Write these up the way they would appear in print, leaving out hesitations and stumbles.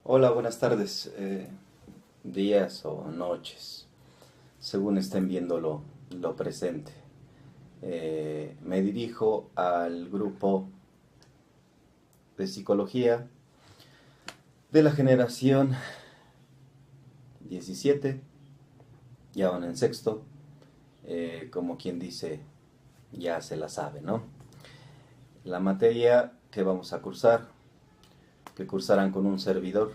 Hola, buenas tardes, días o noches, según estén viendo lo presente. Me dirijo al grupo de psicología de la generación 17, ya van en sexto, como quien dice, ya se la sabe, ¿no? La materia que vamos a cursar, que cursarán con un servidor,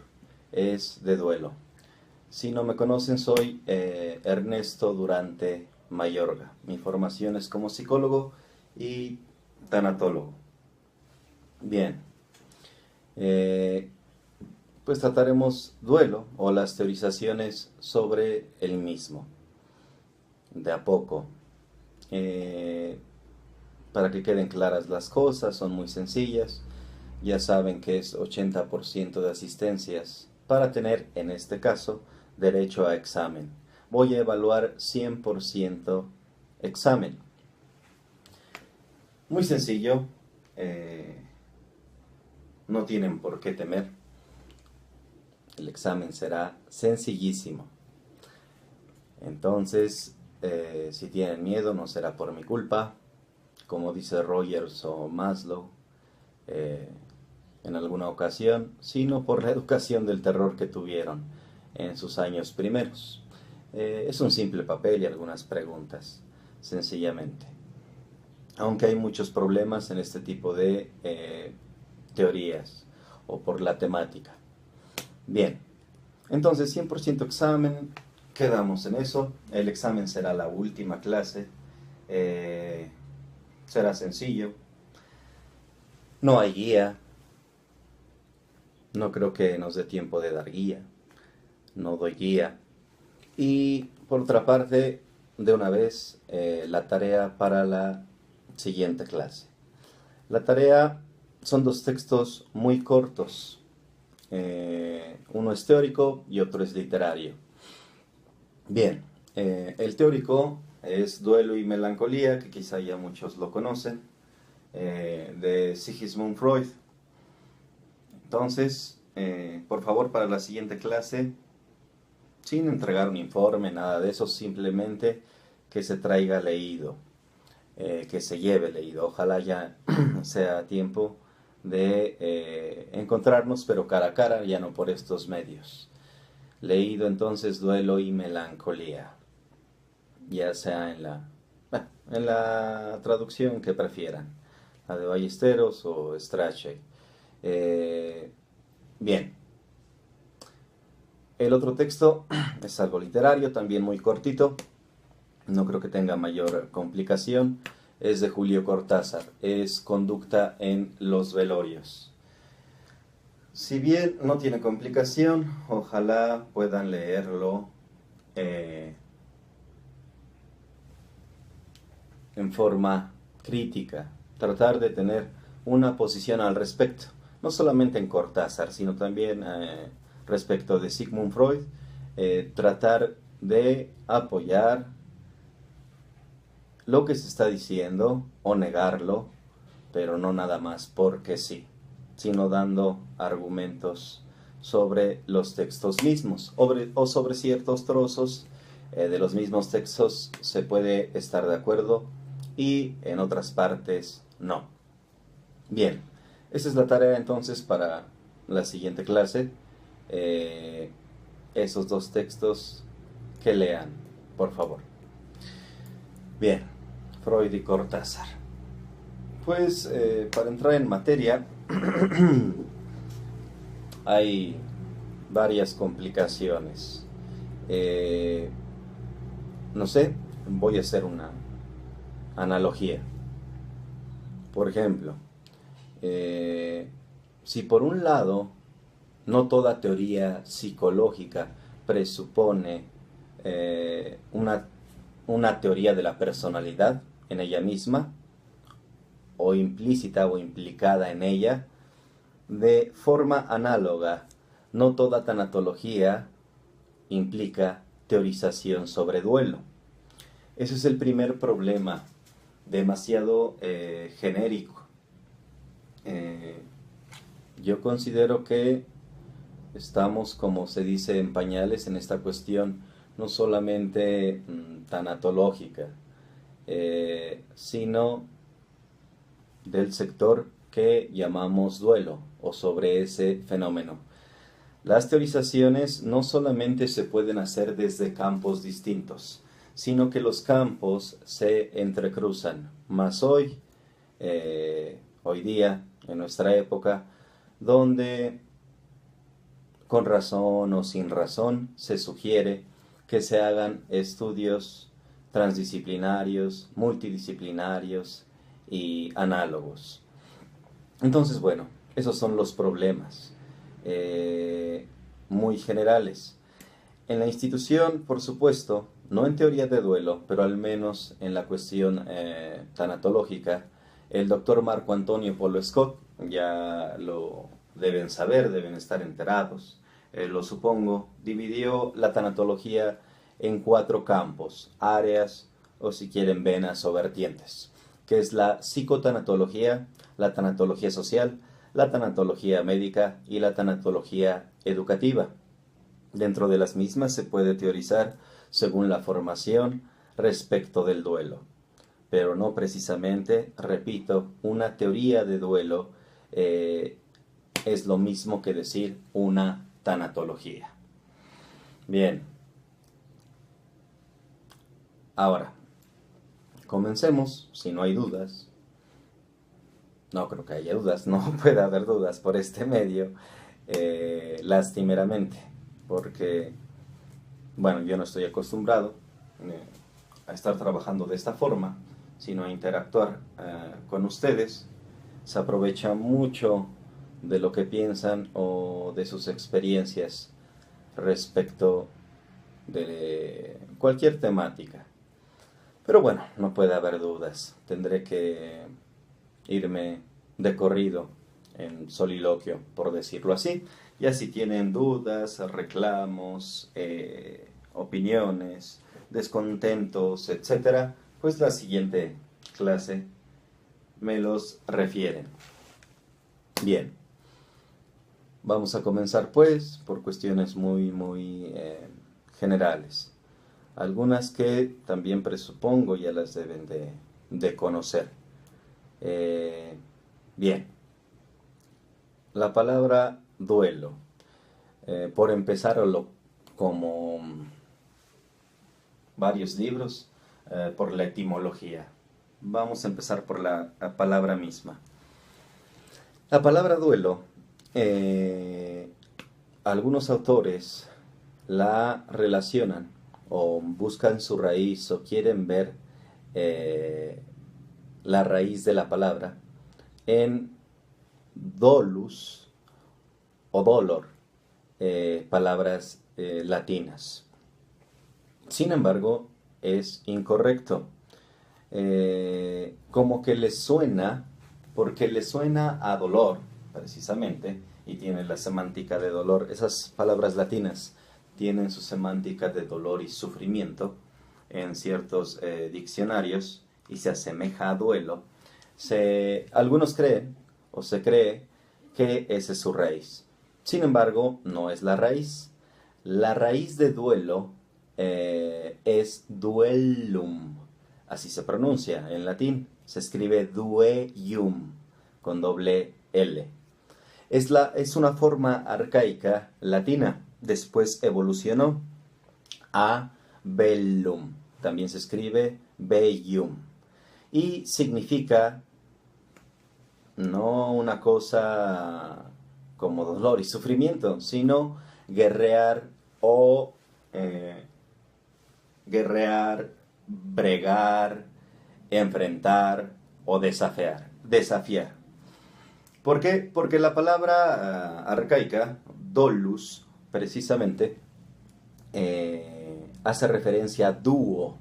es de duelo. Si no me conocen, soy Ernesto Durante Mayorga. Mi formación es como psicólogo y tanatólogo. Bien, eh, pues trataremos duelo o las teorizaciones sobre el mismo, de a poco. Eh, para que queden claras las cosas, son muy sencillas. Ya saben que es 80% de asistencias para tener, en este caso, derecho a examen. Voy a evaluar 100% examen. Muy sencillo, eh, no tienen por qué temer. El examen será sencillísimo. Entonces, si tienen miedo, no será por mi culpa. Como dice Rogers o Maslow, eh, en alguna ocasión, sino por la educación del terror que tuvieron en sus años primeros. Es un simple papel y algunas preguntas, sencillamente. Aunque hay muchos problemas en este tipo de teorías o por la temática. Bien, entonces 100% examen, quedamos en eso. El examen será la última clase. Eh, Será sencillo. No hay guía. No creo que nos dé tiempo de dar guía. No doy guía. Y por otra parte, de una vez, la tarea para la siguiente clase. La tarea son dos textos muy cortos. Uno es teórico y otro es literario. Bien, el teórico es Duelo y Melancolía, que quizá ya muchos lo conocen, de Sigmund Freud. Entonces, por favor, para la siguiente clase, sin entregar un informe, nada de eso, simplemente que se traiga leído, que se lleve leído. Ojalá ya sea tiempo de encontrarnos, pero cara a cara, ya no por estos medios. Leído entonces Duelo y Melancolía, ya sea en la traducción que prefieran, la de Ballesteros o Strachey. Eh, Bien, el otro texto es algo literario, también muy cortito, no creo que tenga mayor complicación. Es de Julio Cortázar, es Conducta en los velorios. Si bien no tiene complicación, ojalá puedan leerlo eh, en forma crítica, tratar de tener una posición al respecto, no solamente en Cortázar, sino también respecto de Sigmund Freud, tratar de apoyar lo que se está diciendo o negarlo, pero no nada más porque sí, sino dando argumentos sobre los textos mismos o sobre ciertos trozos de los mismos textos se puede estar de acuerdo y en otras partes no. Bien, esa es la tarea entonces para la siguiente clase. Eh, Esos dos textos que lean, por favor. Bien, Freud y Cortázar. Pues para entrar en materia hay varias complicaciones. Eh, no sé, voy a hacer una analogía. Por ejemplo, eh, si por un lado no toda teoría psicológica presupone una teoría de la personalidad en ella misma, o implícita o implicada en ella, de forma análoga, no toda tanatología implica teorización sobre duelo. Ese es el primer problema, demasiado genérico. Yo considero que estamos, como se dice, en pañales en esta cuestión, no solamente tanatológica, sino del sector que llamamos duelo o sobre ese fenómeno. Las teorizaciones no solamente se pueden hacer desde campos distintos, sino que los campos se entrecruzan. Más hoy, hoy día, en nuestra época, donde con razón o sin razón se sugiere que se hagan estudios transdisciplinarios, multidisciplinarios y análogos. Entonces, bueno, esos son los problemas muy generales. En la institución, por supuesto, no en teoría de duelo, pero al menos en la cuestión tanatológica, el doctor Marco Antonio Polo Scott, ya lo deben saber, deben estar enterados, lo supongo, dividió la tanatología en 4 campos, áreas o si quieren venas o vertientes, que es la psicotanatología, la tanatología social, la tanatología médica y la tanatología educativa. Dentro de las mismas se puede teorizar según la formación respecto del duelo, pero no precisamente, repito, una teoría de duelo es lo mismo que decir una tanatología. Bien, ahora, comencemos, si no hay dudas. No creo que haya dudas, no puede haber dudas por este medio, lastimeramente, porque, bueno, yo no estoy acostumbrado a estar trabajando de esta forma, sino a interactuar con ustedes. Se aprovecha mucho de lo que piensan o de sus experiencias respecto de cualquier temática. Pero bueno, no puede haber dudas, tendré que irme de corrido en soliloquio, por decirlo así. Ya si tienen dudas, reclamos, opiniones, descontentos, etcétera, pues la siguiente clase me los refieren. Bien, vamos a comenzar pues por cuestiones muy generales. Algunas que también presupongo ya las deben de conocer. Bien, la palabra duelo, por empezar como varios libros, por la etimología. Vamos a empezar por la palabra misma. La palabra duelo, algunos autores la relacionan o buscan su raíz o quieren ver la raíz de la palabra en dolus o dolor, palabras latinas. Sin embargo, es incorrecto. Como que les suena, porque les suena a dolor, precisamente, y tiene la semántica de dolor. Esas palabras latinas tienen su semántica de dolor y sufrimiento en ciertos diccionarios y se asemeja a duelo. Algunos creen o se cree que esa es su raíz. Sin embargo, no es la raíz. La raíz de duelo es duellum, así se pronuncia en latín. Se escribe duellum con doble L. Es una forma arcaica latina. Después evolucionó a bellum. También se escribe bellum. Y significa no una cosa como dolor y sufrimiento, sino guerrear o bregar, enfrentar o desafiar. ¿Por qué? Porque la palabra arcaica, dolus, precisamente, hace referencia a dúo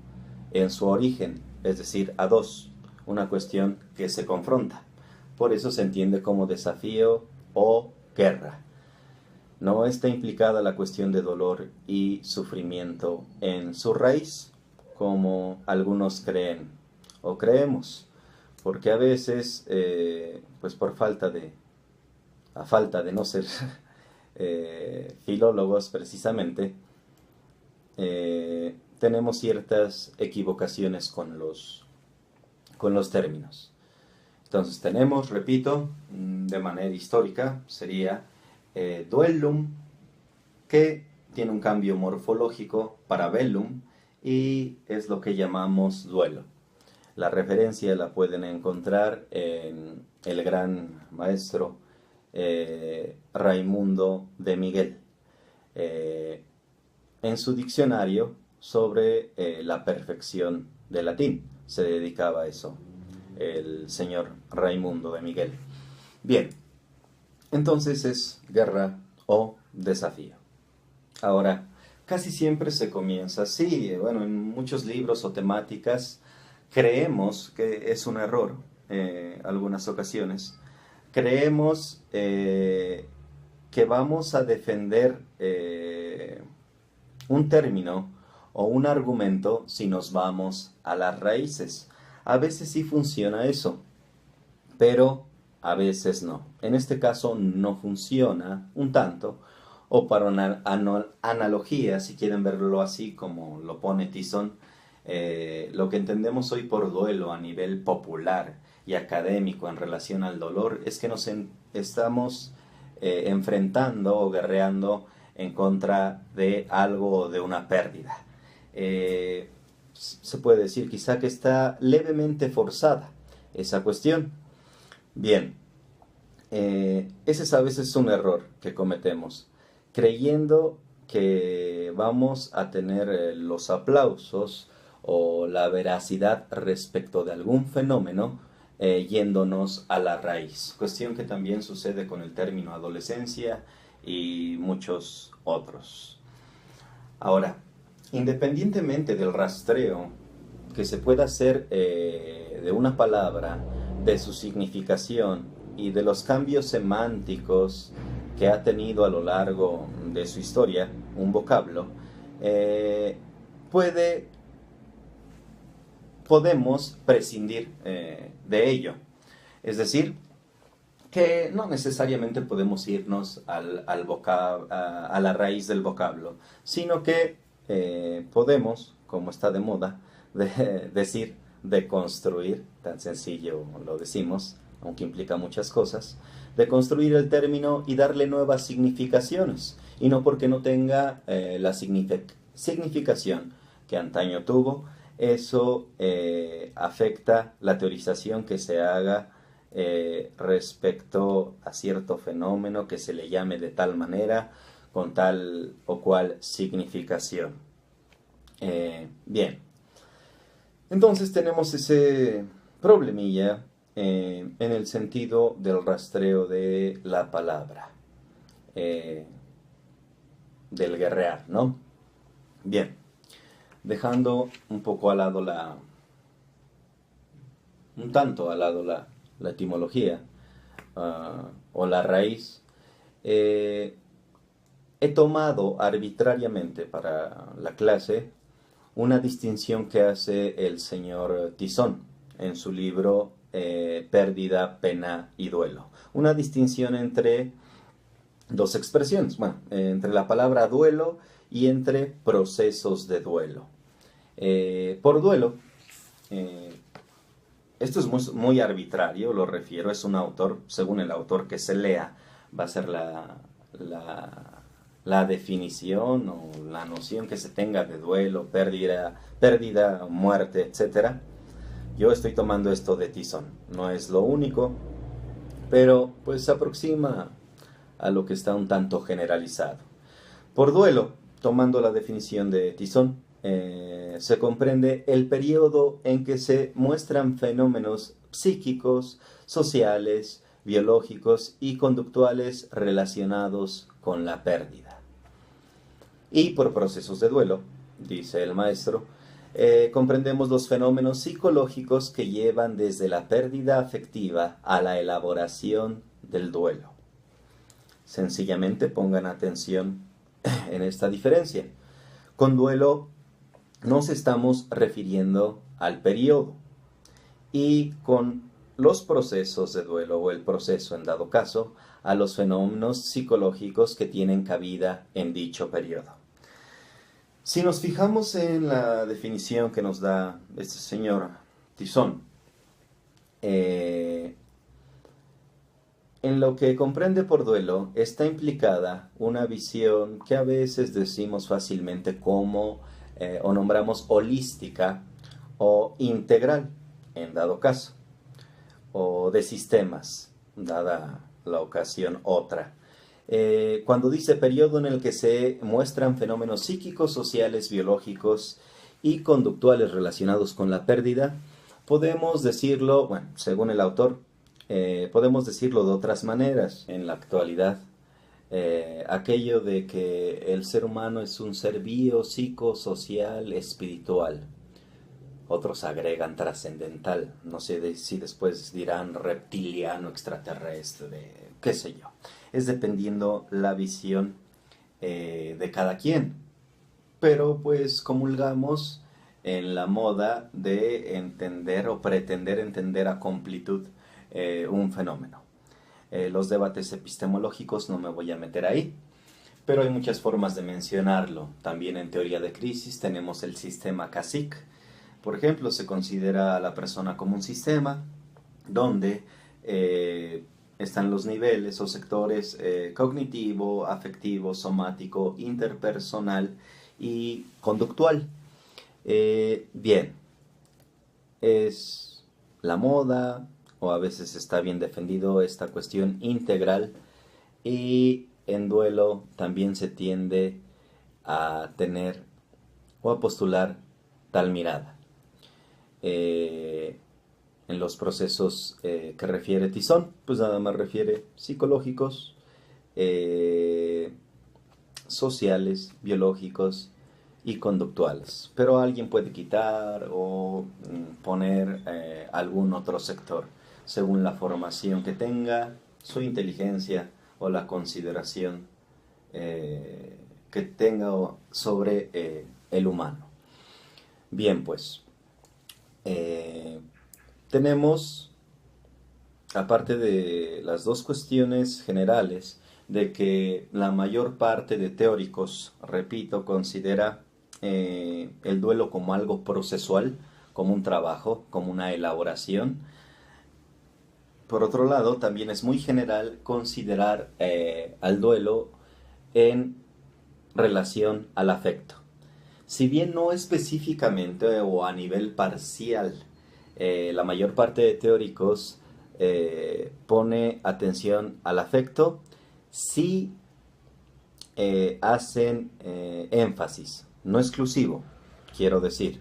en su origen, es decir, a dos, una cuestión que se confronta. Por eso se entiende como desafío o guerra. No está implicada la cuestión de dolor y sufrimiento en su raíz, como algunos creen o creemos, porque a veces, pues a falta de no ser filólogos precisamente, tenemos ciertas equivocaciones con los términos. Entonces tenemos, repito, de manera histórica, sería duellum, que tiene un cambio morfológico para bellum, y es lo que llamamos duelo. La referencia la pueden encontrar en el gran maestro Raimundo de Miguel, en su diccionario sobre la perfección del latín. Se dedicaba a eso el señor Raimundo de Miguel. Bien, entonces es guerra o desafío. Ahora, casi siempre se comienza así. Bueno, en muchos libros o temáticas creemos que es un error, algunas ocasiones. Creemos que vamos a defender un término o un argumento si nos vamos a las raíces. A veces sí funciona eso, pero a veces no. En este caso no funciona un tanto, o para una analogía, si quieren verlo así como lo pone Tizón, lo que entendemos hoy por duelo a nivel popular y académico en relación al dolor es que nos estamos enfrentando o guerreando en contra de algo o de una pérdida. Se puede decir quizá que está levemente forzada esa cuestión. Bien, ese es a veces un error que cometemos, creyendo que vamos a tener los aplausos o la veracidad respecto de algún fenómeno yéndonos a la raíz. Cuestión que también sucede con el término adolescencia y muchos otros. Ahora, independientemente del rastreo que se pueda hacer de una palabra, de su significación y de los cambios semánticos que ha tenido a lo largo de su historia un vocablo, podemos prescindir de ello. Es decir, que no necesariamente podemos irnos a la raíz del vocablo, sino que podemos, como está de moda, decir deconstruir, tan sencillo lo decimos, aunque implica muchas cosas, deconstruir el término y darle nuevas significaciones, y no porque no tenga la significación que antaño tuvo, eso afecta la teorización que se haga respecto a cierto fenómeno que se le llame de tal manera, con tal o cual significación. Bien, entonces tenemos ese problemilla en el sentido del rastreo de la palabra, del guerrear, ¿no? Bien, dejando un poco al lado un tanto al lado la etimología o la raíz, he tomado arbitrariamente para la clase una distinción que hace el señor Tizón en su libro Pérdida, Pena y Duelo. Una distinción entre dos expresiones, bueno, entre la palabra duelo y entre procesos de duelo. Por duelo, esto es muy arbitrario, lo refiero, es un autor, según el autor que se lea, va a ser la definición o la noción que se tenga de duelo, pérdida, muerte, etc. Yo estoy tomando esto de Tizón, no es lo único, pero pues se aproxima a lo que está un tanto generalizado. Por duelo, tomando la definición de Tizón, se comprende el periodo en que se muestran fenómenos psíquicos, sociales, biológicos y conductuales relacionados con la pérdida. Y por procesos de duelo, dice el maestro, comprendemos los fenómenos psicológicos que llevan desde la pérdida afectiva a la elaboración del duelo. Sencillamente pongan atención en esta diferencia. Con duelo nos estamos refiriendo al periodo, y con los procesos de duelo o el proceso en dado caso a los fenómenos psicológicos que tienen cabida en dicho periodo. Si nos fijamos en la definición que nos da este señor Tizón, en lo que comprende por duelo está implicada una visión que a veces decimos fácilmente como o nombramos holística o integral, en dado caso, o de sistemas, dada la ocasión otra. Cuando dice periodo en el que se muestran fenómenos psíquicos, sociales, biológicos y conductuales relacionados con la pérdida, podemos decirlo, bueno, según el autor, podemos decirlo de otras maneras en la actualidad. Aquello de que el ser humano es un ser bio, psico, social, espiritual. Otros agregan trascendental. No sé si después dirán reptiliano, extraterrestre, qué sé yo. Es dependiendo la visión de cada quien. Pero pues comulgamos en la moda de entender o pretender entender a completud un fenómeno. Los debates epistemológicos no me voy a meter ahí, pero hay muchas formas de mencionarlo. También en teoría de crisis tenemos el sistema CASIC. Por ejemplo, se considera a la persona como un sistema donde están los niveles o sectores cognitivo, afectivo, somático, interpersonal y conductual. Bien, es la moda, o a veces está bien defendido esta cuestión integral, y en duelo también se tiende a tener o a postular tal mirada. En los procesos que refiere Tizón, pues nada más refiere psicológicos, sociales, biológicos y conductuales. Pero alguien puede quitar o poner algún otro sector, según la formación que tenga, su inteligencia o la consideración que tenga sobre el humano. Bien, pues, tenemos, aparte de las dos cuestiones generales, de que la mayor parte de teóricos, repito, considera el duelo como algo procesual, como un trabajo, como una elaboración. Por otro lado, también es muy general considerar al duelo en relación al afecto. Si bien no específicamente o a nivel parcial, la mayor parte de teóricos pone atención al afecto, sí hacen énfasis, no exclusivo, quiero decir,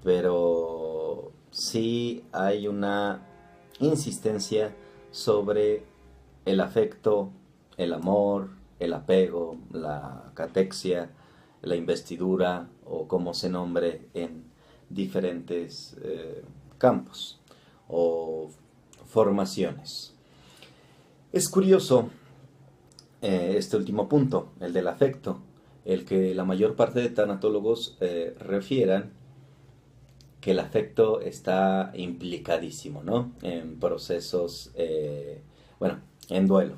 pero sí hay una insistencia sobre el afecto, el amor, el apego, la catexia, la investidura o como se nombre en diferentes campos o formaciones. Es curioso este último punto, el del afecto, el que la mayor parte de tanatólogos refieran que el afecto está implicadísimo, ¿no? En procesos, bueno, en duelo.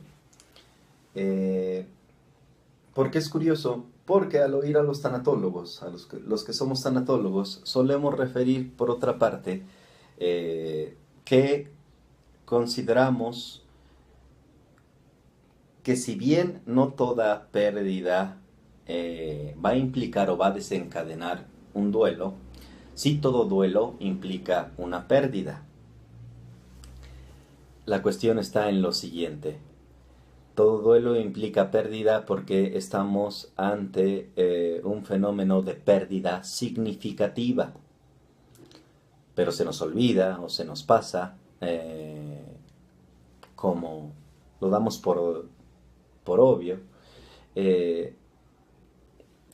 ¿Por qué es curioso? Porque al oír a los tanatólogos, a los que somos tanatólogos, solemos referir, por otra parte, que consideramos que si bien no toda pérdida va a implicar o va a desencadenar un duelo, sí todo duelo implica una pérdida. La cuestión está en lo siguiente. Todo duelo implica pérdida porque estamos ante un fenómeno de pérdida significativa. Pero se nos olvida o se nos pasa, como lo damos por obvio,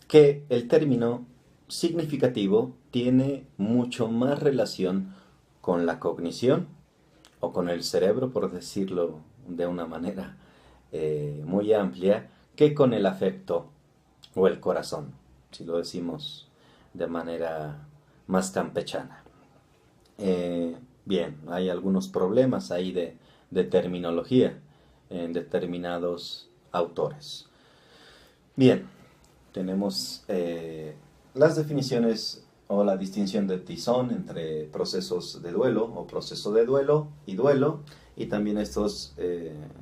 que el término significativo tiene mucho más relación con la cognición o con el cerebro, por decirlo de una manera muy amplia, que con el afecto o el corazón, si lo decimos de manera más campechana. Bien, hay algunos problemas ahí de terminología, en determinados autores. Bien, tenemos las definiciones o la distinción de Tizón entre procesos de duelo o proceso de duelo, y también estas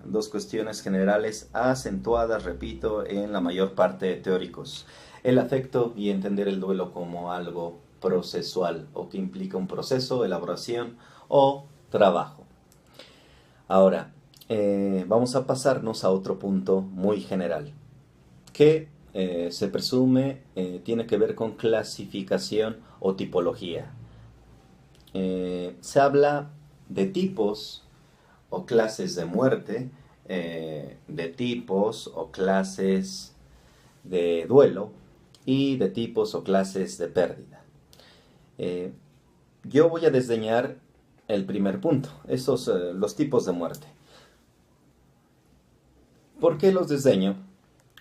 dos cuestiones generales acentuadas, repito, en la mayor parte de teóricos. El afecto y entender el duelo como algo procesual o que implica un proceso, elaboración o trabajo. Ahora, vamos a pasarnos a otro punto muy general, que se presume tiene que ver con clasificación o tipología. Se habla de tipos o clases de muerte, de tipos o clases de duelo y de tipos o clases de pérdida. Yo voy a desdeñar el primer punto, los tipos de muerte. ¿Por qué los desdeño?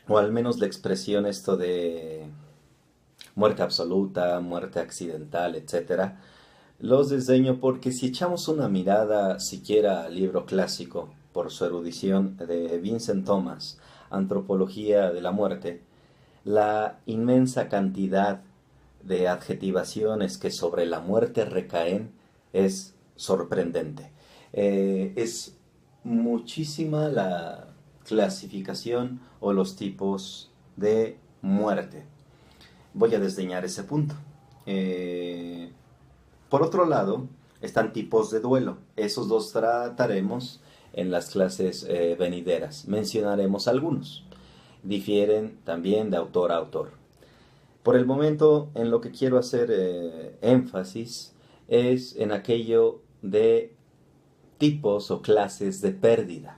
O al menos la expresión esto de muerte absoluta, muerte accidental, etc. Los desdeño porque si echamos una mirada siquiera al libro clásico, por su erudición, de Vincent Thomas, Antropología de la Muerte, la inmensa cantidad de adjetivaciones que sobre la muerte recaen es sorprendente. Es muchísima la clasificación o los tipos de muerte. Voy a desdeñar ese punto. Por otro lado, están tipos de duelo. Esos dos trataremos en las clases venideras. Mencionaremos algunos. Difieren también de autor a autor. Por el momento, en lo que quiero hacer énfasis es en aquello de tipos o clases de pérdida.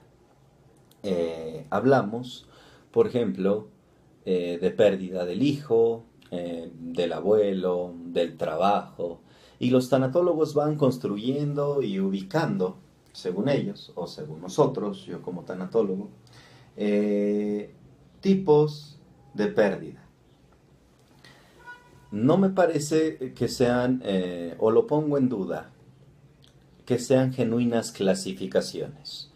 Hablamos, por ejemplo, de pérdida del hijo, del abuelo, del trabajo, y los tanatólogos van construyendo y ubicando, según ellos, o según nosotros, yo como tanatólogo, tipos de pérdida. No me parece que sean, o lo pongo en duda, que sean genuinas clasificaciones.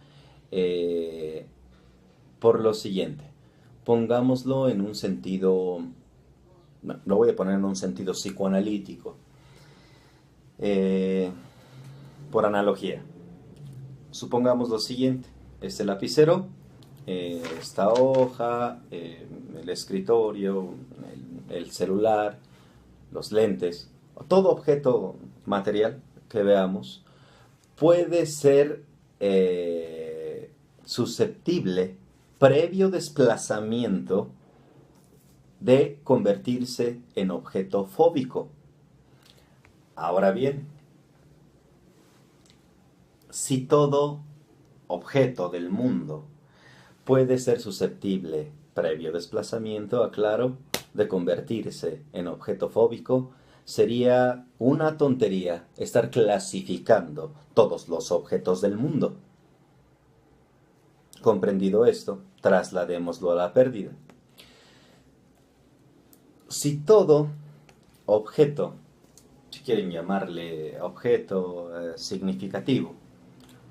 Por lo siguiente, pongámoslo en un sentido, lo voy a poner en un sentido psicoanalítico, por analogía. Supongamos lo siguiente, este lapicero, esta hoja, el escritorio, el celular, los lentes, todo objeto material que veamos puede ser susceptible, previo desplazamiento, de convertirse en objeto fóbico. Ahora bien, si todo objeto del mundo puede ser susceptible, previo desplazamiento, aclaro, de convertirse en objeto fóbico, sería una tontería estar clasificando todos los objetos del mundo. Comprendido esto, trasladémoslo a la pérdida. Si todo objeto, si quieren llamarle objeto significativo,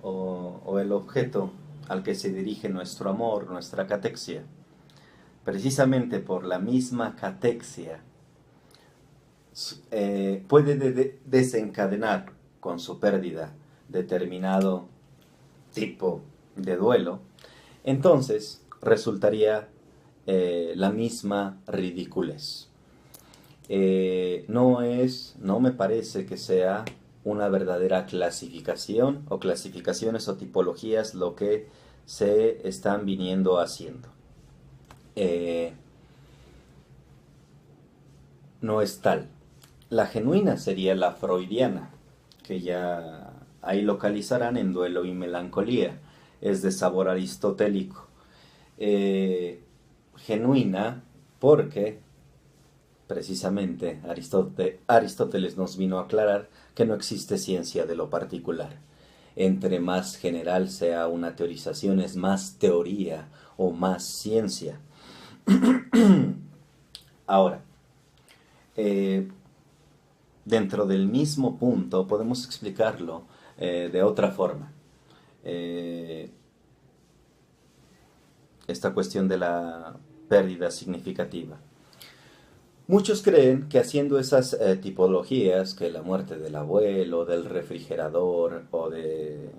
o el objeto al que se dirige nuestro amor, nuestra catexia, precisamente por la misma catexia, puede desencadenar con su pérdida determinado tipo de duelo, entonces resultaría la misma ridiculez. No me parece que sea una verdadera clasificación o clasificaciones o tipologías lo que se están viniendo haciendo. No es tal. La genuina sería la freudiana, que ya ahí localizarán en Duelo y Melancolía, es de sabor aristotélico. Genuina porque precisamente Aristóteles nos vino a aclarar que no existe ciencia de lo particular. Entre más general sea una teorización, es más teoría o más ciencia. Ahora, dentro del mismo punto podemos explicarlo de otra forma. esta cuestión de la pérdida significativa. Muchos creen que haciendo esas tipologías, que la muerte del abuelo, del refrigerador o de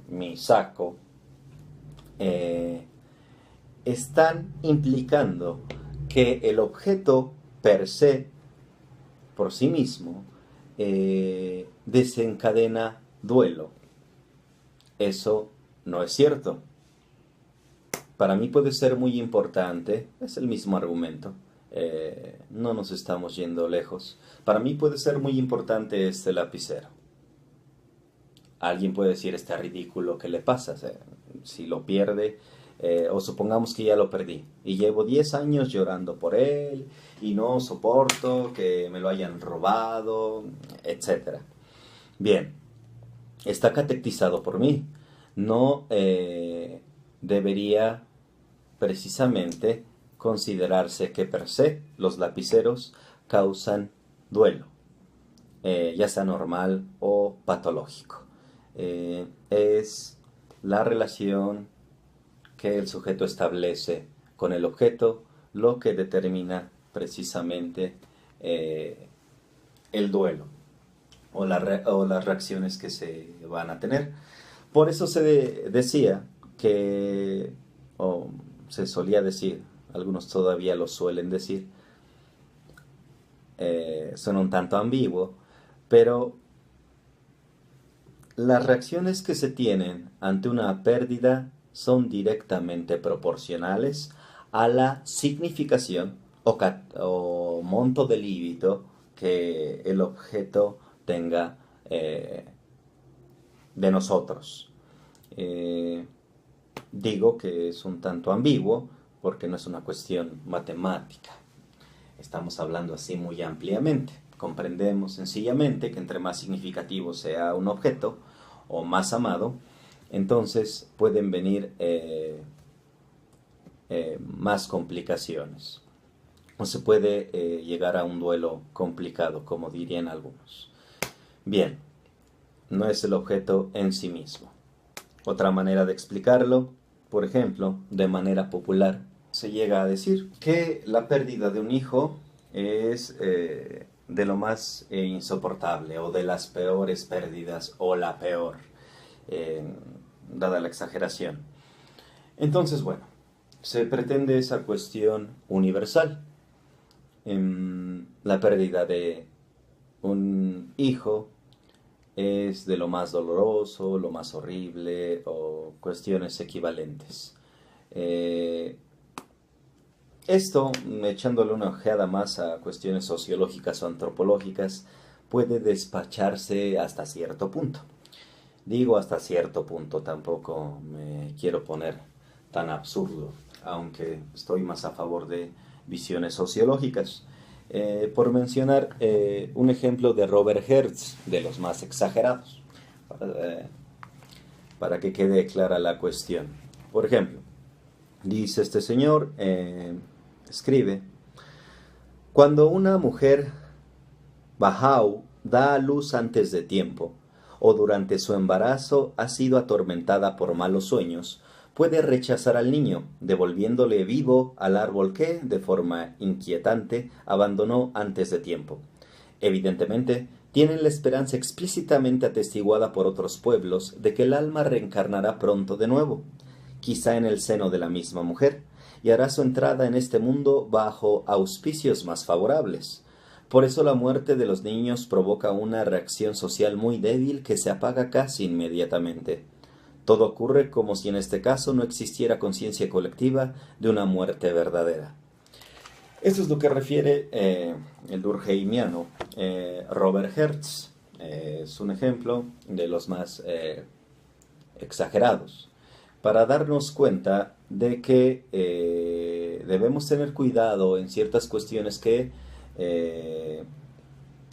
mi saco, están implicando que el objeto per se, por sí mismo, desencadena duelo. Eso no es cierto. Para mí puede ser muy importante, es el mismo argumento, no nos estamos yendo lejos. Para mí puede ser muy importante este lapicero. Alguien puede decir, está ridículo, ¿qué le pasa? O sea, si lo pierde, o supongamos que ya lo perdí, y llevo 10 años llorando por él, y no soporto que me lo hayan robado, etc. Bien, está catequizado por mí. No debería precisamente considerarse que per se los lapiceros causan duelo, ya sea normal o patológico. Es la relación que el sujeto establece con el objeto lo que determina precisamente el duelo o las reacciones que se van a tener. Por eso se decía que, o se solía decir, algunos todavía lo suelen decir, son un tanto ambiguo, pero las reacciones que se tienen ante una pérdida son directamente proporcionales a la significación o monto de líbido que el objeto tenga de nosotros. Digo que es un tanto ambiguo porque no es una cuestión matemática. Estamos hablando así muy ampliamente. Comprendemos sencillamente que entre más significativo sea un objeto o más amado, entonces pueden venir más complicaciones. O se puede llegar a un duelo complicado, como dirían algunos. Bien, no es el objeto en sí mismo. Otra manera de explicarlo, por ejemplo, de manera popular, se llega a decir que la pérdida de un hijo es de lo más insoportable o de las peores pérdidas o la peor, dada la exageración. Entonces, bueno, se pretende esa cuestión universal. La pérdida de un hijo es de lo más doloroso, lo más horrible o cuestiones equivalentes. Esto, echándole una ojeada más a cuestiones sociológicas o antropológicas, puede despacharse hasta cierto punto. Digo hasta cierto punto, tampoco me quiero poner tan absurdo, aunque estoy más a favor de visiones sociológicas. Por mencionar un ejemplo de Robert Hertz, de los más exagerados, para que quede clara la cuestión. Por ejemplo, dice este señor, escribe, cuando una mujer Bahau da a luz antes de tiempo, o durante su embarazo ha sido atormentada por malos sueños, puede rechazar al niño, devolviéndole vivo al árbol que, de forma inquietante, abandonó antes de tiempo. Evidentemente, tienen la esperanza explícitamente atestiguada por otros pueblos de que el alma reencarnará pronto de nuevo, quizá en el seno de la misma mujer, y hará su entrada en este mundo bajo auspicios más favorables. Por eso la muerte de los niños provoca una reacción social muy débil que se apaga casi inmediatamente. Todo ocurre como si en este caso no existiera conciencia colectiva de una muerte verdadera. Esto es lo que refiere el durkheimiano Robert Hertz. Es un ejemplo de los más exagerados, para darnos cuenta de que debemos tener cuidado en ciertas cuestiones que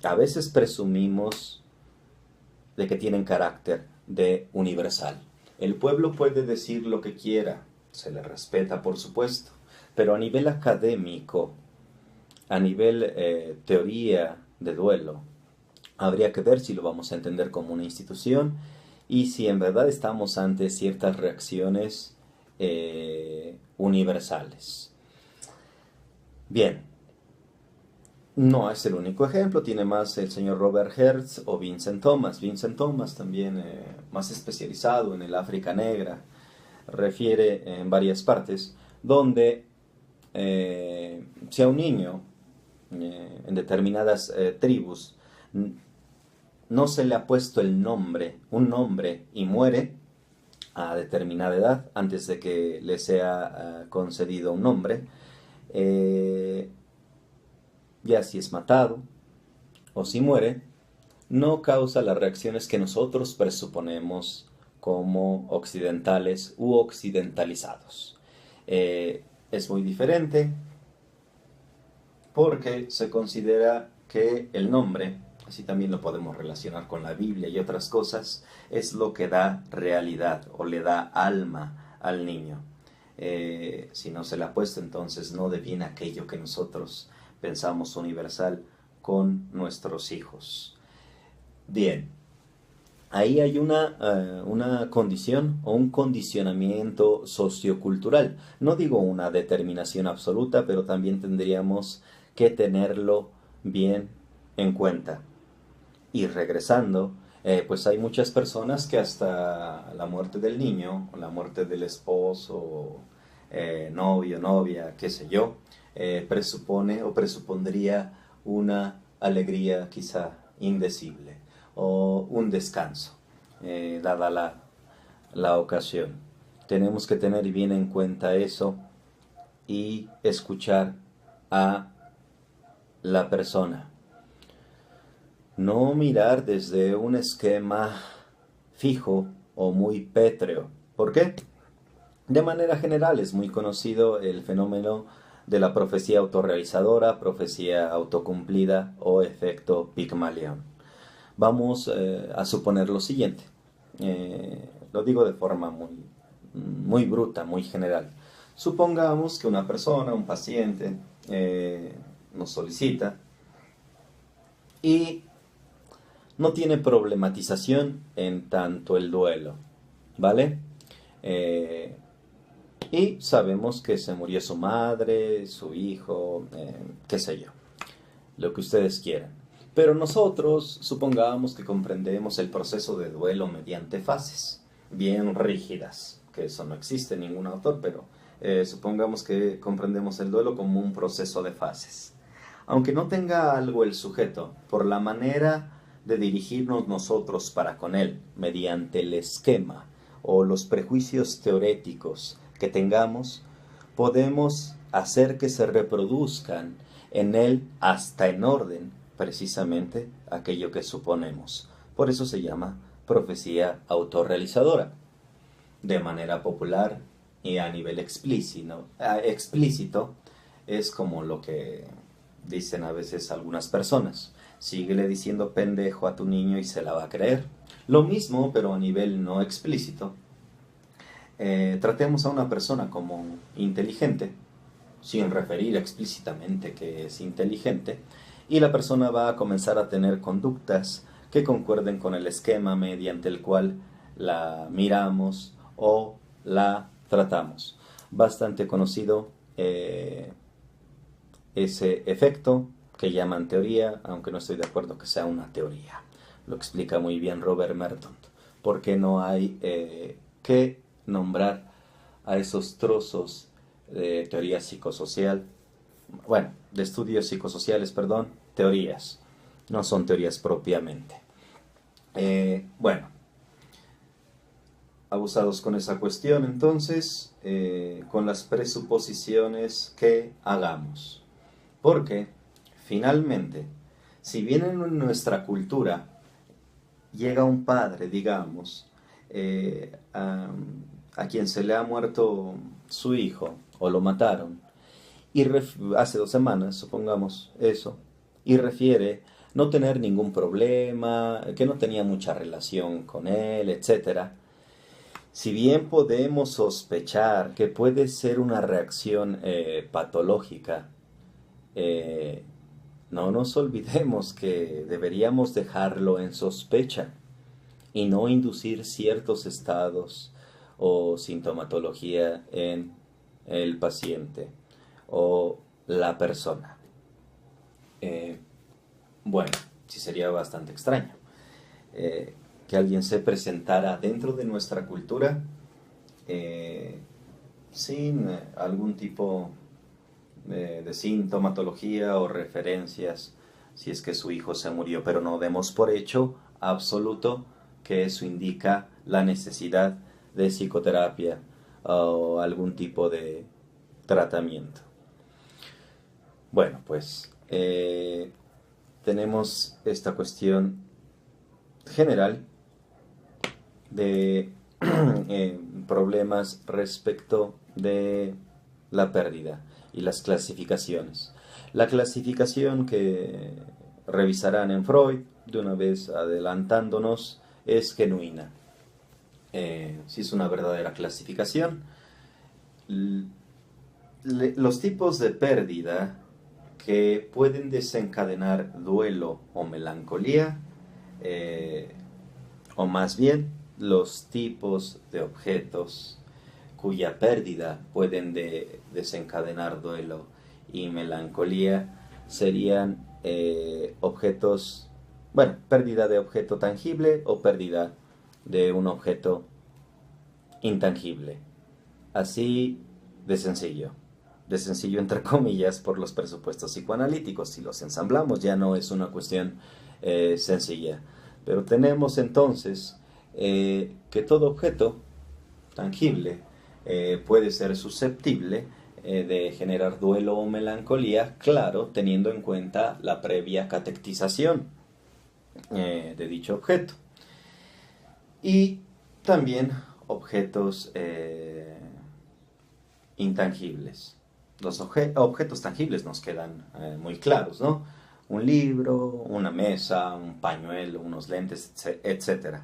a veces presumimos de que tienen carácter de universal. El pueblo puede decir lo que quiera, se le respeta por supuesto, pero a nivel académico, a nivel teoría de duelo, habría que ver si lo vamos a entender como una institución y si en verdad estamos ante ciertas reacciones universales. Bien, no es el único ejemplo, tiene más el señor Robert Hertz o Vincent Thomas. Vincent Thomas también más especializado en el África negra, refiere en varias partes, donde si a un niño en determinadas tribus no se le ha puesto un nombre y muere a determinada edad, antes de que le sea concedido un nombre, ya si es matado o si muere, no causa las reacciones que nosotros presuponemos como occidentales u occidentalizados. Es muy diferente porque se considera que el nombre, así también lo podemos relacionar con la Biblia y otras cosas, es lo que da realidad o le da alma al niño. Si no se le ha puesto, entonces no deviene aquello que nosotros pensamos universal con nuestros hijos. Bien, ahí hay una condición o un condicionamiento sociocultural. No digo una determinación absoluta, pero también tendríamos que tenerlo bien en cuenta. Y regresando, pues hay muchas personas que hasta la muerte del niño, o la muerte del esposo, novio, novia, qué sé yo, presupone o presupondría una alegría quizá indecible o un descanso, dada la ocasión. Tenemos que tener bien en cuenta eso y escuchar a la persona. No mirar desde un esquema fijo o muy pétreo. ¿Por qué? De manera general es muy conocido el fenómeno de la profecía autorrealizadora, profecía autocumplida o efecto Pigmalión. Vamos a suponer lo siguiente. Lo digo de forma muy bruta, muy general. Supongamos que una persona, un paciente, nos solicita y no tiene problematización en tanto el duelo, ¿vale? Y sabemos que se murió su madre, su hijo, qué sé yo, lo que ustedes quieran. Pero nosotros supongamos que comprendemos el proceso de duelo mediante fases, bien rígidas, que eso no existe en ningún autor, pero supongamos que comprendemos el duelo como un proceso de fases. Aunque no tenga algo el sujeto, por la manera de dirigirnos nosotros para con él, mediante el esquema o los prejuicios teoréticos que tengamos, podemos hacer que se reproduzcan en él hasta en orden, precisamente aquello que suponemos. Por eso se llama profecía autorrealizadora. De manera popular y a nivel explícito, es como lo que dicen a veces algunas personas. Síguele diciendo pendejo a tu niño y se la va a creer. Lo mismo, pero a nivel no explícito. Tratemos a una persona como inteligente, sin referir explícitamente que es inteligente, y la persona va a comenzar a tener conductas que concuerden con el esquema mediante el cual la miramos o la tratamos. Bastante conocido ese efecto que llaman teoría, aunque no estoy de acuerdo que sea una teoría. Lo explica muy bien Robert Merton. Porque no hay que nombrar a esos trozos de teoría psicosocial, bueno, de estudios psicosociales, perdón, teorías, no son teorías propiamente. Bueno, abusados con esa cuestión, entonces, con las presuposiciones que hagamos. Porque, finalmente, si bien en nuestra cultura llega un padre, digamos, a quien se le ha muerto su hijo o lo mataron, y hace 2 semanas, supongamos eso, y refiere no tener ningún problema, que no tenía mucha relación con él, etc. Si bien podemos sospechar que puede ser una reacción patológica, no nos olvidemos que deberíamos dejarlo en sospecha y no inducir ciertos estados o sintomatología en el paciente o la persona. Bueno, sí sería bastante extraño que alguien se presentara dentro de nuestra cultura sin algún tipo de sintomatología o referencias si es que su hijo se murió, pero no demos por hecho absoluto que eso indica la necesidad de psicoterapia o algún tipo de tratamiento. Bueno, pues tenemos esta cuestión general de problemas respecto de la pérdida y las clasificaciones. La clasificación que revisarán en Freud, de una vez adelantándonos, es genuina. Si es una verdadera clasificación. Los tipos de pérdida que pueden desencadenar duelo o melancolía, o más bien los tipos de objetos cuya pérdida pueden desencadenar duelo y melancolía, serían objetos, bueno, pérdida de objeto tangible o pérdida de un objeto intangible. Así de sencillo entre comillas por los presupuestos psicoanalíticos. Si los ensamblamos ya no es una cuestión sencilla. Pero tenemos entonces que todo objeto tangible puede ser susceptible de generar duelo o melancolía, claro, teniendo en cuenta la previa catectización de dicho objeto. Y también objetos intangibles. Los objetos tangibles nos quedan muy claros, ¿no? Un libro, una mesa, un pañuelo, unos lentes, etc.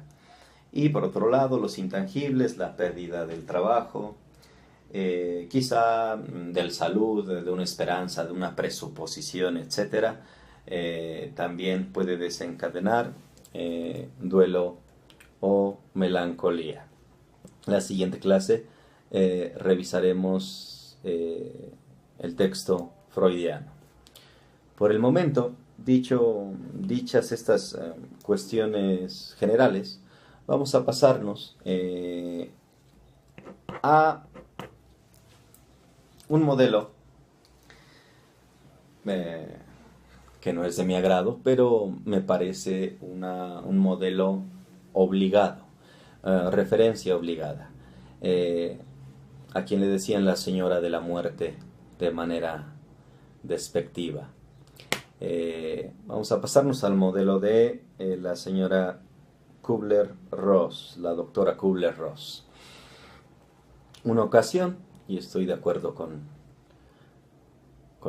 Y por otro lado, los intangibles, la pérdida del trabajo, quizá del salud, de una esperanza, de una presuposición, etc. También puede desencadenar duelo o melancolía. En la siguiente clase revisaremos el texto freudiano. Por el momento, dichas estas cuestiones generales, vamos a pasarnos a un modelo que no es de mi agrado, pero me parece un modelo obligado, referencia obligada, a quien le decían la señora de la muerte de manera despectiva. Vamos a pasarnos al modelo de la señora Kübler-Ross, la doctora Kübler-Ross. Una ocasión, y estoy de acuerdo con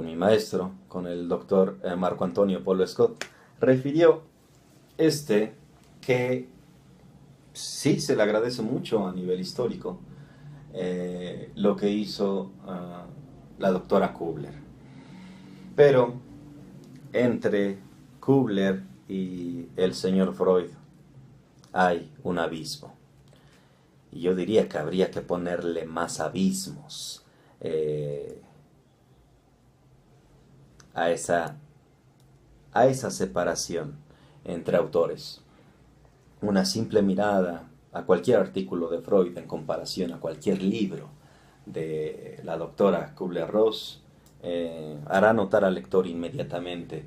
mi maestro, con el doctor Marco Antonio Polo Scott, refirió que sí se le agradece mucho a nivel histórico lo que hizo la doctora Kübler. Pero entre Kübler y el señor Freud hay un abismo. Y yo diría que habría que ponerle más abismos a esa separación entre autores. Una simple mirada a cualquier artículo de Freud en comparación a cualquier libro de la doctora Kübler-Ross hará notar al lector inmediatamente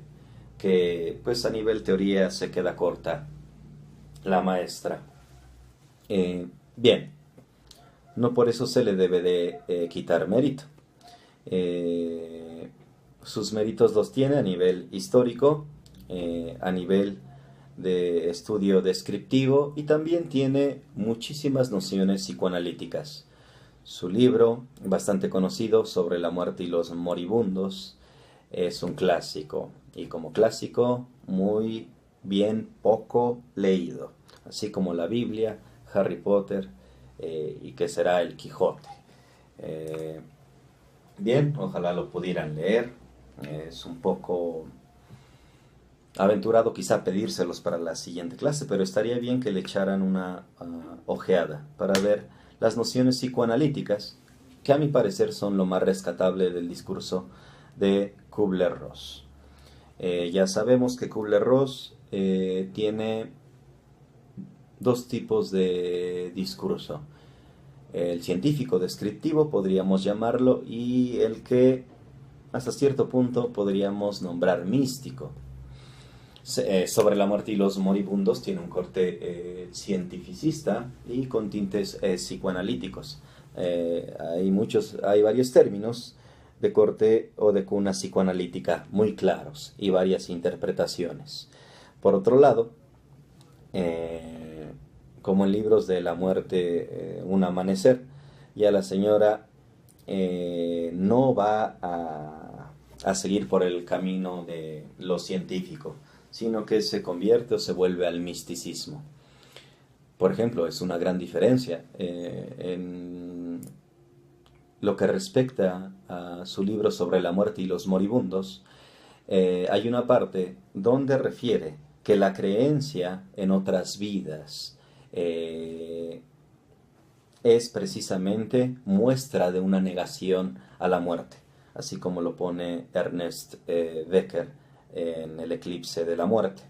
que pues a nivel teoría se queda corta la maestra. Bien, no por eso se le debe de quitar mérito. Sus méritos los tiene a nivel histórico, a nivel de estudio descriptivo, y también tiene muchísimas nociones psicoanalíticas. Su libro, bastante conocido, Sobre la muerte y los moribundos, es un clásico, y como clásico muy bien poco leído, así como la Biblia, Harry Potter y que será el Quijote. Bien, ojalá lo pudieran leer. Es un poco aventurado quizá pedírselos para la siguiente clase, pero estaría bien que le echaran una ojeada para ver las nociones psicoanalíticas que a mi parecer son lo más rescatable del discurso de Kübler-Ross. Ya sabemos que Kübler-Ross tiene dos tipos de discurso: el científico descriptivo, podríamos llamarlo, y el que hasta cierto punto podríamos nombrar místico. Sobre la muerte y los moribundos tiene un corte cientificista y con tintes psicoanalíticos. Hay varios términos de corte o de cuna psicoanalítica muy claros y varias interpretaciones. Por otro lado, como en libros de la muerte, Un amanecer, ya la señora no va a seguir por el camino de lo científico, sino que se convierte o se vuelve al misticismo. Por ejemplo, es una gran diferencia en lo que respecta a su libro sobre la muerte y los moribundos. Hay una parte donde refiere que la creencia en otras vidas es precisamente muestra de una negación a la muerte, así como lo pone Ernest Becker en El eclipse de la muerte.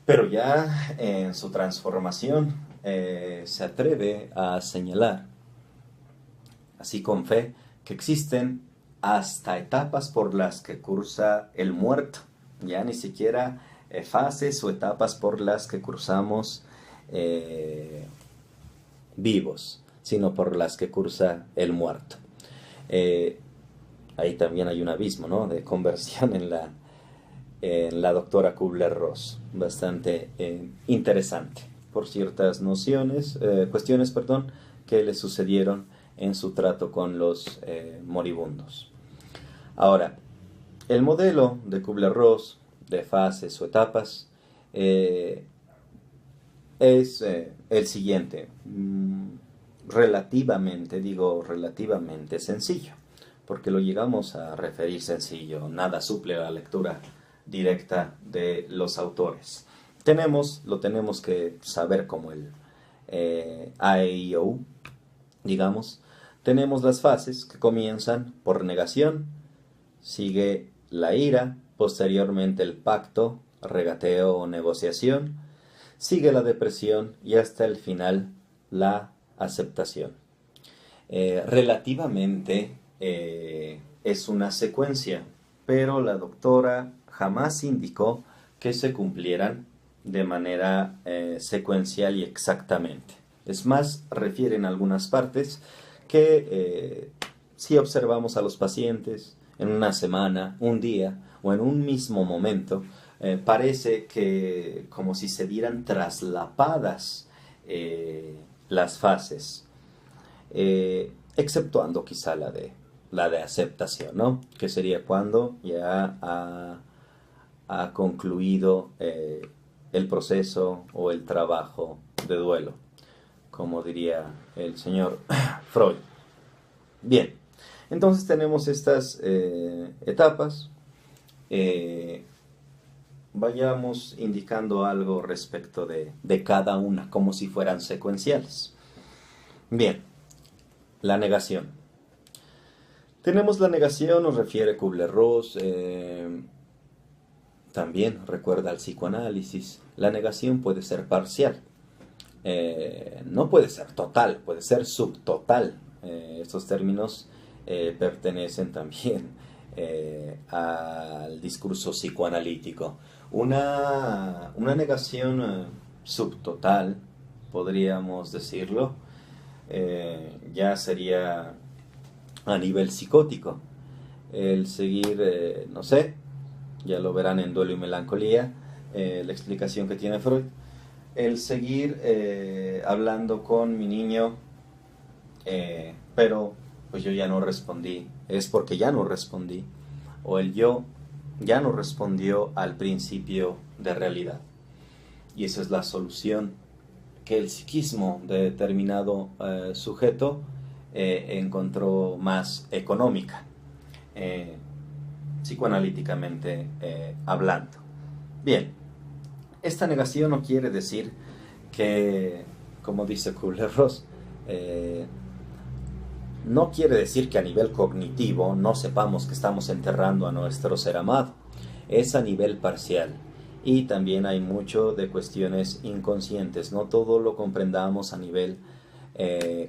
Pero ya en su transformación se atreve a señalar, así con fe, que existen hasta etapas por las que cursa el muerto, ya ni siquiera fases o etapas por las que cruzamos vivos, sino por las que cursa el muerto. Ahí también hay un abismo, ¿no?, de conversión en la doctora Kübler-Ross, bastante interesante por ciertas cuestiones, que le sucedieron en su trato con los moribundos. Ahora, el modelo de Kübler-Ross de fases o etapas es el siguiente, relativamente sencillo, porque lo llegamos a referir sencillo, nada suple a la lectura directa de los autores. Lo tenemos que saber como el AEIO, digamos. Tenemos las fases que comienzan por negación, sigue la ira, posteriormente el pacto, regateo o negociación, sigue la depresión y hasta el final la aceptación. Relativamente es una secuencia, pero la doctora jamás indicó que se cumplieran de manera secuencial y exactamente. Es más, refiere en algunas partes que si observamos a los pacientes en una semana, un día o en un mismo momento, parece que como si se dieran traslapadas las fases, exceptuando quizá la de aceptación, ¿no?, que sería cuando ya ha concluido el proceso o el trabajo de duelo, como diría el señor Freud. Bien, entonces tenemos estas etapas. Vayamos indicando algo respecto de cada una, como si fueran secuenciales. Bien, la negación. Tenemos la negación, nos refiere Kübler-Ross, también recuerda al psicoanálisis. La negación puede ser parcial, no puede ser total, puede ser subtotal. Estos términos pertenecen también al discurso psicoanalítico. Una negación subtotal, podríamos decirlo, ya sería a nivel psicótico. El seguir, no sé, ya lo verán en Duelo y Melancolía, la explicación que tiene Freud. El seguir hablando con mi niño, pero pues yo ya no respondí, es porque ya no respondí, o el yo ya no respondió al principio de realidad. Y esa es la solución que el psiquismo de determinado sujeto encontró más económica, psicoanalíticamente hablando. Bien, esta negación no quiere decir que, como dice Kübler-Ross, No quiere decir que a nivel cognitivo no sepamos que estamos enterrando a nuestro ser amado. Es a nivel parcial. Y también hay mucho de cuestiones inconscientes. No todo lo comprendamos a nivel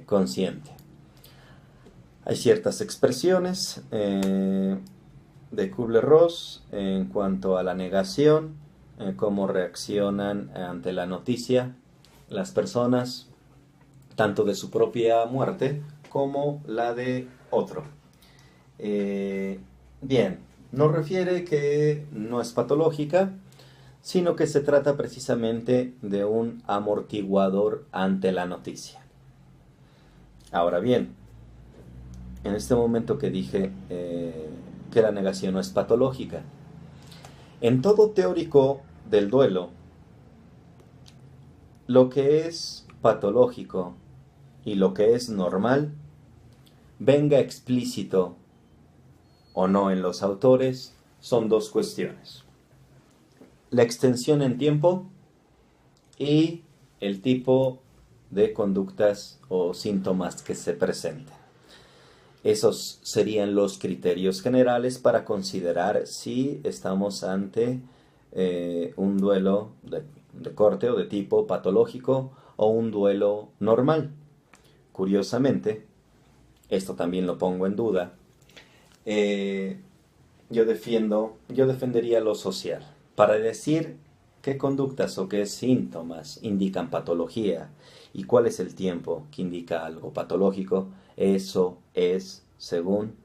consciente. Hay ciertas expresiones de Kübler-Ross en cuanto a la negación, cómo reaccionan ante la noticia las personas, tanto de su propia muerte como la de otro. Bien, nos refiere que no es patológica, sino que se trata precisamente de un amortiguador ante la noticia. Ahora bien, en este momento que dije que la negación no es patológica, en todo teórico del duelo, lo que es patológico y lo que es normal, venga explícito o no en los autores, son dos cuestiones: la extensión en tiempo y el tipo de conductas o síntomas que se presenten. Esos serían los criterios generales para considerar si estamos ante un duelo de corte o de tipo patológico o un duelo normal. Curiosamente, esto también lo pongo en duda, yo defendería lo social. Para decir qué conductas o qué síntomas indican patología y cuál es el tiempo que indica algo patológico, eso es según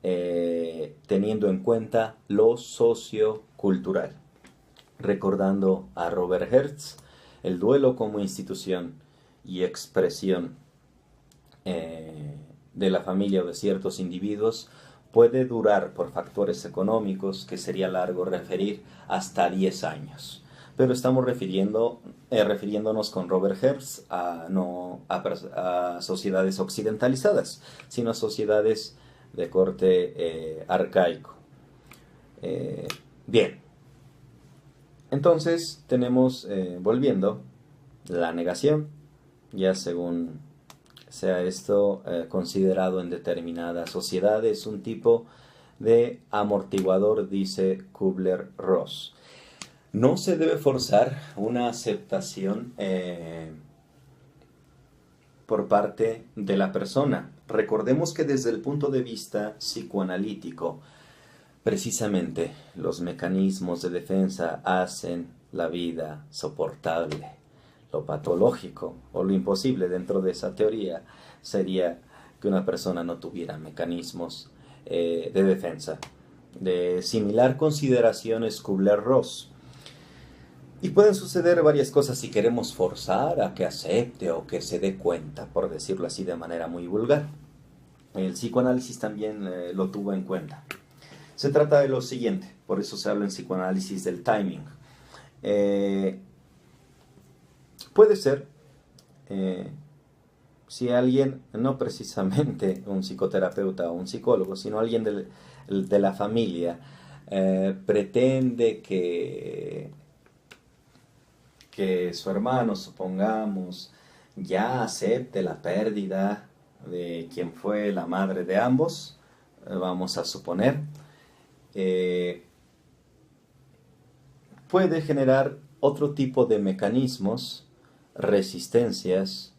teniendo en cuenta lo sociocultural. Recordando a Robert Hertz, el duelo como institución y expresión de la familia o de ciertos individuos puede durar por factores económicos, que sería largo referir, hasta 10 años. Pero estamos refiriéndonos con Robert Hertz no a sociedades occidentalizadas, sino a sociedades de corte arcaico. Bien, entonces tenemos, volviendo, la negación, ya según sea esto considerado en determinadas sociedades, un tipo de amortiguador, dice Kübler-Ross. No se debe forzar una aceptación por parte de la persona. Recordemos que desde el punto de vista psicoanalítico, precisamente los mecanismos de defensa hacen la vida soportable. Lo patológico o lo imposible dentro de esa teoría sería que una persona no tuviera mecanismos de defensa. De similar consideración es Kübler-Ross. Y pueden suceder varias cosas si queremos forzar a que acepte o que se dé cuenta, por decirlo así de manera muy vulgar. El psicoanálisis también lo tuvo en cuenta. Se trata de lo siguiente, por eso se habla en psicoanálisis del timing. Puede ser, si alguien, no precisamente un psicoterapeuta o un psicólogo, sino alguien de la familia, pretende que su hermano, supongamos, ya acepte la pérdida de quien fue la madre de ambos, vamos a suponer, puede generar otro tipo de mecanismos, resistencias,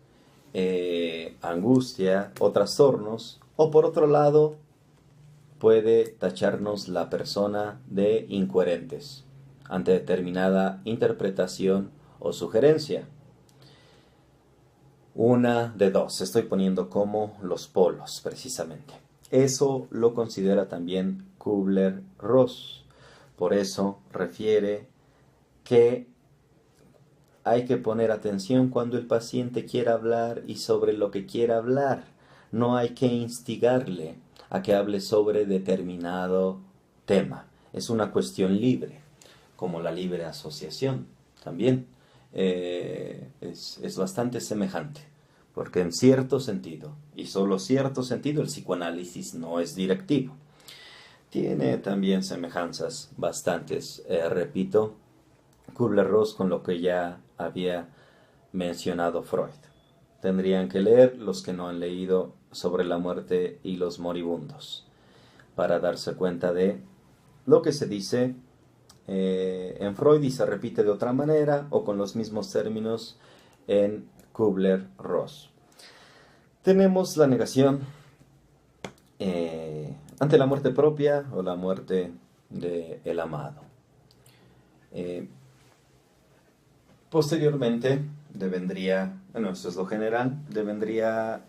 angustia o trastornos, o por otro lado puede tacharnos la persona de incoherentes ante determinada interpretación o sugerencia. Una de dos, estoy poniendo como los polos precisamente. Eso lo considera también Kübler-Ross. Por eso refiere que hay que poner atención cuando el paciente quiera hablar y sobre lo que quiera hablar. No hay que instigarle a que hable sobre determinado tema. Es una cuestión libre, como la libre asociación también. Es bastante semejante, porque en cierto sentido, y solo cierto sentido, el psicoanálisis no es directivo. Tiene también semejanzas bastantes, repito, Kübler-Ross con lo que ya había mencionado Freud. Tendrían que leer, los que no han leído, sobre la muerte y los moribundos, para darse cuenta de lo que se dice en Freud y se repite de otra manera o con los mismos términos en Kübler-Ross. Tenemos la negación ante la muerte propia o la muerte del amado. Posteriormente devendría, bueno, eso es lo general, devendría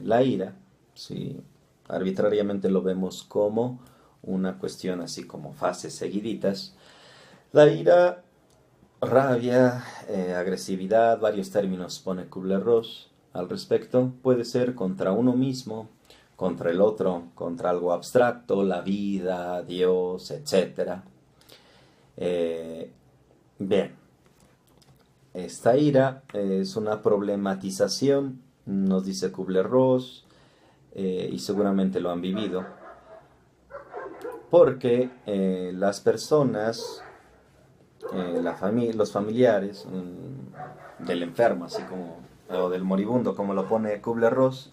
la ira, si arbitrariamente lo vemos como una cuestión así como fases seguiditas. La ira, rabia, agresividad, varios términos pone Kübler-Ross al respecto, puede ser contra uno mismo, contra el otro, contra algo abstracto, la vida, Dios, etc. Bien, esta ira es una problematización, nos dice Kübler-Ross, y seguramente lo han vivido, porque las personas, los familiares del enfermo, así como, o del moribundo, como lo pone Kübler-Ross,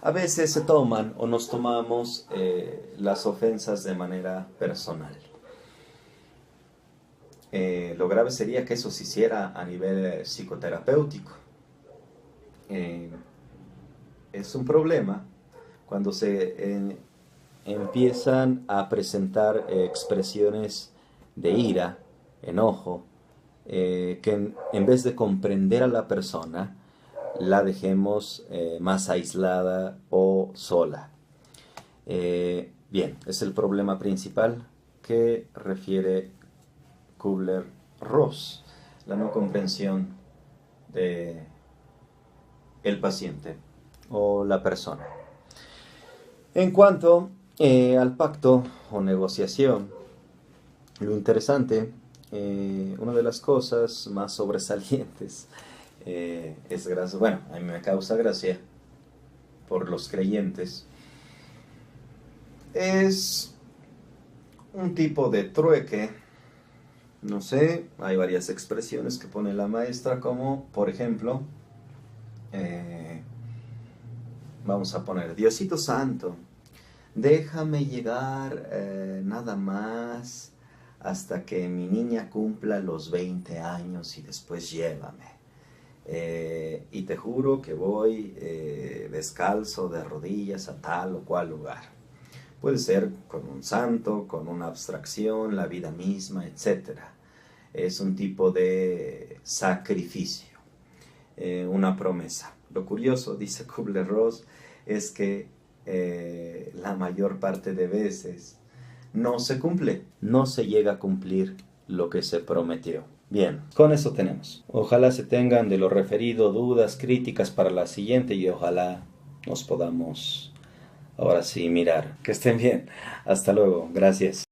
a veces se toman o nos tomamos las ofensas de manera personal. Lo grave sería que eso se hiciera a nivel psicoterapéutico. Es un problema cuando se empiezan a presentar expresiones de ira, enojo, que en vez de comprender a la persona, la dejemos más aislada o sola. Bien, es el problema principal que refiere Kübler-Ross, la no comprensión de el paciente o la persona. En cuanto al pacto o negociación, lo interesante, una de las cosas más sobresalientes es gracia, bueno, a mí me causa gracia por los creyentes, es un tipo de trueque. No sé, hay varias expresiones que pone la maestra, como por ejemplo, vamos a poner: Diosito Santo, déjame llegar nada más hasta que mi niña cumpla los 20 años y después llévame. Y te juro que voy descalzo, de rodillas, a tal o cual lugar. Puede ser con un santo, con una abstracción, la vida misma, etc. Es un tipo de sacrificio, una promesa. Lo curioso, dice Kübler-Ross, es que la mayor parte de veces no se cumple, no se llega a cumplir lo que se prometió. Bien, con eso tenemos. Ojalá se tengan de lo referido dudas, críticas para la siguiente y ojalá nos podamos ahora sí mirar. Que estén bien. Hasta luego. Gracias.